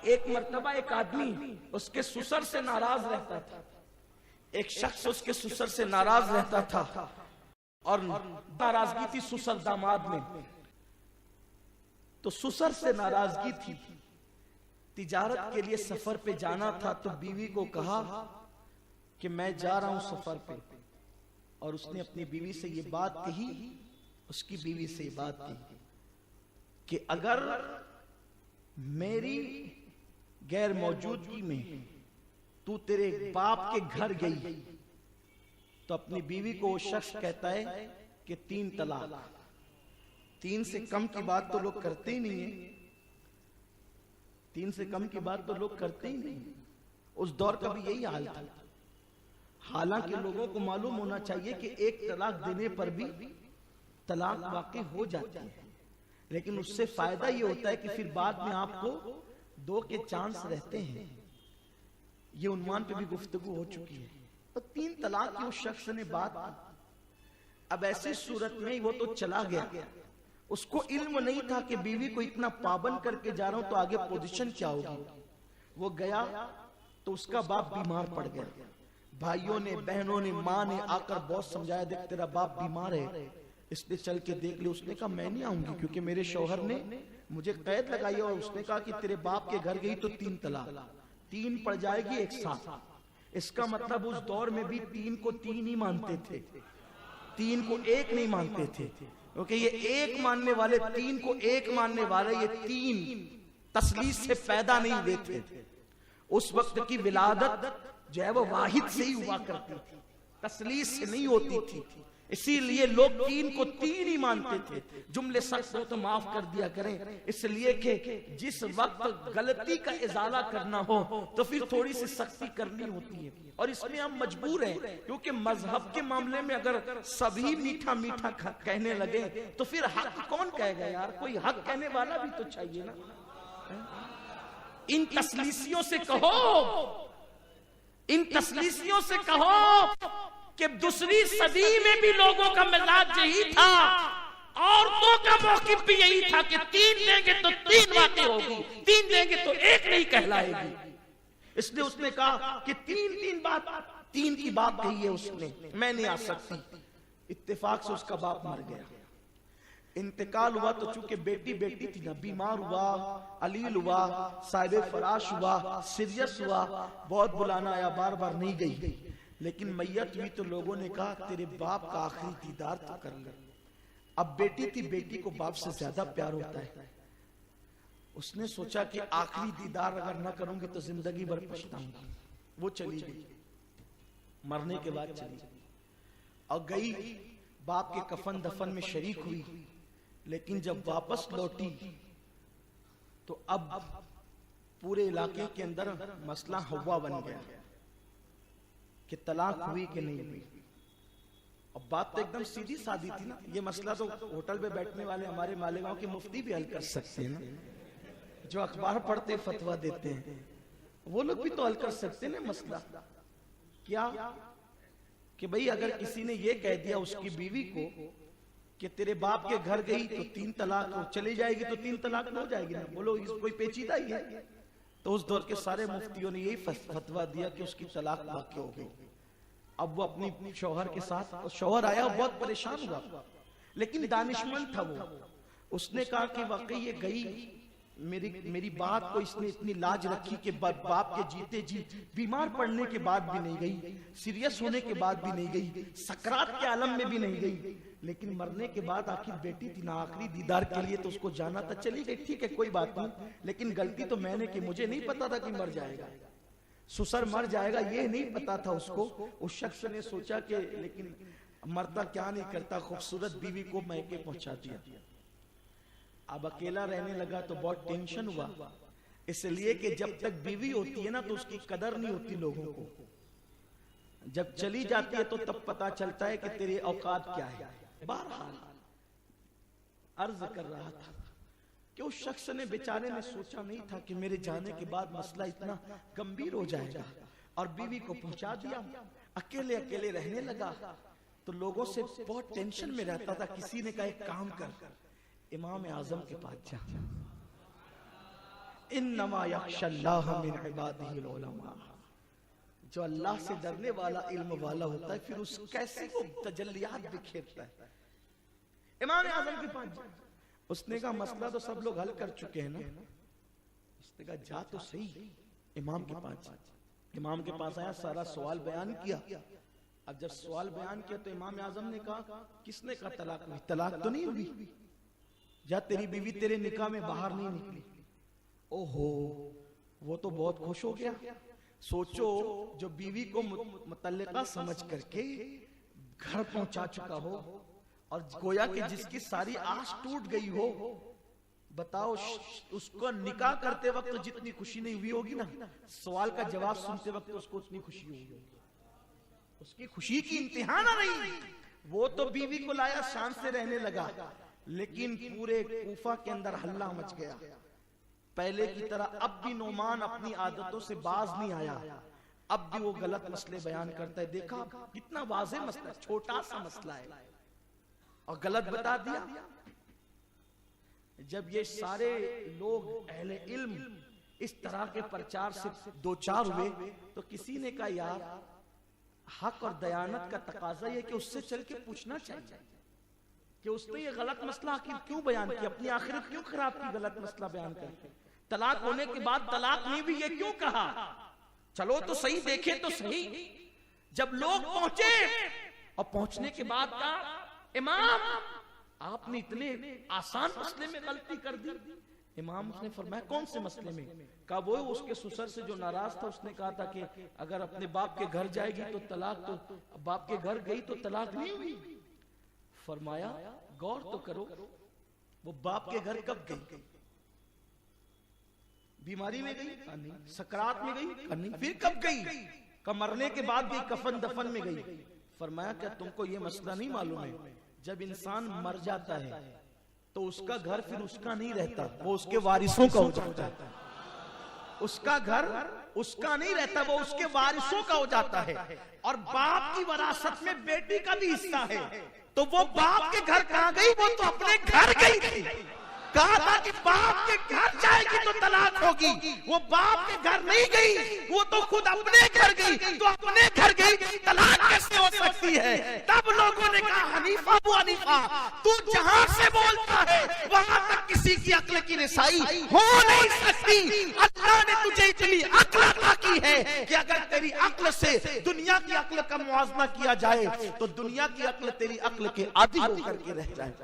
एक मर्तबा एक आदमी उसके ससुर से नाराज रहता था, एक शख्स उसके ससुर से नाराज रहता था और नाराजगी थी ससुर दामाद में। तो ससुर से नाराजगी थी, तिजारत के लिए सफर पे जाना था, तो बीवी को कहा कि मैं जा रहा हूं सफर पे। और उसने अपनी बीवी से ये बात कही, उसकी बीवी से ये बात कही कि अगर मेरी गैर मौजूदगी में तू तेरे बाप के घर गई, तो अपनी बीवी को वो शख्स कहता है कि 3 तलाक। 3 से कम की बात तो लोग करते ही नहीं है, 3 से कम की बात तो लोग करते ही नहीं। उस दौर का भी यही हाल था। हालांकि लोगों को मालूम होना चाहिए कि एक तलाक देने पर भी तलाक वाकई हो जाती है, लेकिन उससे फायदा ये होता है कि फिर बाद में आपको 2 के चांस रहते हैं। ये उन्वान पे भी गुफ्तगू हो चुकी है। तो 3 तलाक की उस शख्स ने बात की। अब ऐसी सूरत में वो तो चला गया, उसको इल्म नहीं था कि बीवी को इतना पाबंद करके जा रहा हूं तो आगे पोजीशन क्या होगी। वो गया तो उसका बाप बीमार पड़ गया। भाइयों ने, बहनों ने, माँ ने आकर बहुत समझाया, देख तेरा बाप बीमार है, इसलिए चल के देख ले। उसने कहा मैं नहीं आऊंगी क्योंकि मेरे शौहर ने मुझे कैद लगाई है और उसने कहा कि तेरे बाप के घर गई तो 3 तलाक, 3 पड़ जाएगी एक साथ। इसका मतलब उस दौर में भी 3 को 3 ही मानते थे, 3 को 1 नहीं मानते थे, क्योंकि ये 1 मानने वाले 3 को 1 मानने वाले, ये 3 तसलीस से पैदा नहीं हुए थे। उस वक्त की विलादत जो है वो वाहिद से ही हुआ करती थी, तसलीस से नहीं होती थी। इसीलिए लोग 3 को 3 ही मानते थे। जुमले सख्त हो तो माफ कर दिया करें, इसलिए कि जिस वक्त गलती का इजाला करना हो तो फिर थोड़ी सी सख्ती करनी होती है। और इसमें हम मजबूर हैं, क्योंकि मजहब के मामले में अगर सभी मीठा मीठा कहने लगे तो फिर हक कौन कहेगा यार? कोई हक कहने वाला भी तो चाहिए ना। इन तसलीसियों से कहो, इन तसलीसियों से कहो कि दूसरी सदी में भी लोगों का मिजाज यही था, औरतों का मौकिफ भी यही था कि 3 देंगे तो 3 बातें होगी, 3 देंगे तो 1 नहीं कहलाएगी। इसलिए उसने कहा कि 3 की बात कही है उसने, मैं नहीं आ सकती। इत्तेफाक से उसका बाप मर गया, इंतकाल हुआ। तो चूंकि बेटी थी ना, बीमार हुआ, अलील हुआ, साहिब फराश हुआ, सीरियस हुआ, बहुत बुलाना आया, बार बार नहीं गई। लेकिन मैयत हुई तो लोगों ने कहा तेरे बाप का आखिरी दीदार तो कर ले। अब बेटी थी, बेटी को बाप से ज्यादा प्यार होता है। उसने सोचा कि आखिरी दीदार अगर ना करूंगी तो जिंदगी भर पछताऊंगी। वो चली गई, मरने के बाद चली गई और गई, बाप के कफन दफन में शरीक हुई। लेकिन जब वापस लौटी तो अब पूरे इलाके के अंदर मसला हवा बन गया कि तलाक हुई कि नहीं हुई। अब बात तो एकदम सीधी सादी थी ना। ये मसला तो होटल पे बैठने वाले हमारे मालेगांव के मुफ्ती भी हल कर सकते हैं ना, जो अखबार पढ़ते फतवा देते हैं, वो लोग भी तो हल कर सकते हैं ना मसला। क्या कि भाई अगर किसी ने ये कह दिया उसकी बीवी को कि तेरे बाप के घर गई तो 3 तलाक चली जाएगी, तो 3 तलाक हो जाएगी ना। बोलो कोई पेचीदा ही है? तो उस दौर के सारे मुफ्तियों ने यही फतवा दिया कि उसकी तलाक वाक़ई हो गई। अब वो अपनी शौहर के साथ, शौहर आया, बहुत परेशान हुआ, लेकिन दानिशमंद था वो। उसने कहा कि वाकई ये गई, मेरी बात को इसने इतनी लाज रखी कि बाप के जीते जी, बीमार पड़ने के बाद भी नहीं गई, सीरियस होने के बाद भी नहीं गई, सकरात के आलम में भी नहीं गई, लेकिन मरने के बाद आखिर बेटी थी ना, आखिरी दीदार के लिए तो उसको जाना था, चली गई। ठीक है, कोई बात नहीं, लेकिन गलती तो मैंने की। मुझे नहीं पता था कि मर जाएगा, ससुर मर जाएगा, ये नहीं पता था उसको। उस शख्स ने सोचा कि लेकिन मरता क्या नहीं करता, खूबसूरत बीवी को मैके पहुंचा दिया। अब अकेला रहने लगा तो बहुत टेंशन हुआ, इसलिए कि जब तक बीवी होती है ना तो उसकी कदर नहीं होती लोगों को। जब चली जाती है तो तब पता चलता है कि तेरे औकात क्या है। बहरहाल अर्ज कर रहा था कि उस शख्स ने, बेचारे ने सोचा नहीं था कि मेरे जाने के बाद मसला इतना गंभीर हो जाएगा, और बीवी को पहुंचा दिया। अकेले अकेले रहने लगा तो लोगों से बहुत टेंशन में रहता था। किसी ने कहा एक काम कर, इमाम आजम के पास जा, इन्नमा यख्शल्लाह मिन इबादिहिल उलमा, जो अल्लाह से डरने वाला इल्म वाला होता है फिर उस कैसे वो तजल्लियात बिखेरता है। इमाम आजम के पास उसने कहा मसला तो सब लोग हल कर चुके हैं ना, उसने कहा जा तो सही इमाम के पास। इमाम के पास आया, सारा सवाल बयान किया। अब जब सवाल बयान किया तो इमाम आजम ने कहा किसने कहा तलाक हुई? तलाक तो नहीं हुई, जा तेरी बीवी तेरे निकाह में बाहर नहीं निकली। ओहो, वो तो बहुत खुश हो गया। सोचो जो बीवी को मुतल्लिका समझ करके घर पहुंचा चुका हो और गोया कि जिसकी सारी आस टूट गई हो, बताओ उसको निकाह करते वक्त तो जितनी खुशी नहीं हुई होगी ना, सवाल का जवाब सुनते वक्त उसको उतनी खुशी हुई होगी। उसकी खुशी की इंतहा ना रही। वो तो बीवी को लाया, शान से रहने लगा, लेकिन पूरे कूफा के अंदर हल्ला मच गया। पहले की तरह अब भी नोमान अपनी आदतों से बाज नहीं आया, अब भी वो गलत मसले बयान करता है। देखा कितना वाज़ेह मसला, छोटा सा मसला है और गलत बता दिया। जब ये सारे लोग अहले इल्म इस तरह के प्रचार से दो चार हुए तो किसी ने कहा यार हक और दयानत का तकाजा ये कि उससे चल के पूछना चाहिए कि उसने ये गलत मसला आखिर क्यों बयान किया, अपनी आखिरत क्यों खराब की गलत मसला बयान करके। तलाक होने के बाद तलाक नहीं भी ये क्यों कहा? चलो तो सही, देखे तो सही। जब लोग पहुंचे और पहुंचने के बाद का इमाम आपने इतने आसान मसले में गलती कर दी। इमाम उसने फरमाया कौन से मसले में? कहा वो उसके ससुर से जो नाराज था, उसने कहा था कि अगर अपने बाप के घर जाएगी तो तलाक, तो बाप के घर गई तो तलाक नहीं हुई। फरमाया गौर तो करो, वो बाप के घर कब गई? बीमारी में गई? नहीं। सकरात में गई? नहीं। फिर कब गई? मरने के बाद गई, कफन दफन में गई। फरमाया क्या तुमको ये मसला नहीं मालूम है, जब इंसान मर जाता है तो उसका घर फिर उसका नहीं रहता, वो उसके वारिसों का हो जाता है। उसका घर उसका नहीं रहता, वो उसके वारिसों का हो जाता है। और बाप की वरासत में बेटी का भी हिस्सा है। तो वो बाप के घर कहां गई? वो तो अपने घर गई थी। कहा था कि बाप के घर जाएगी तो तलाक होगी, वो बाप के घर नहीं गई, वो तो खुद अपने घर गई। तो अपने घर गई, तलाक कैसे हो सकती है? तब लोगों ने कहा हनीफा अबू हनीफा, तू जहां से बोलता है वहां तक किसी की अक्ल की रिसाई हो नहीं सकती। अल्लाह ने तुझे इतनी अक्ल अता की है कि अगर तेरी अक्ल से दुनिया की अक्ल का मुआवजा किया जाए तो दुनिया की अक्ल तेरी अक्ल के आदी होकर के रह जाए।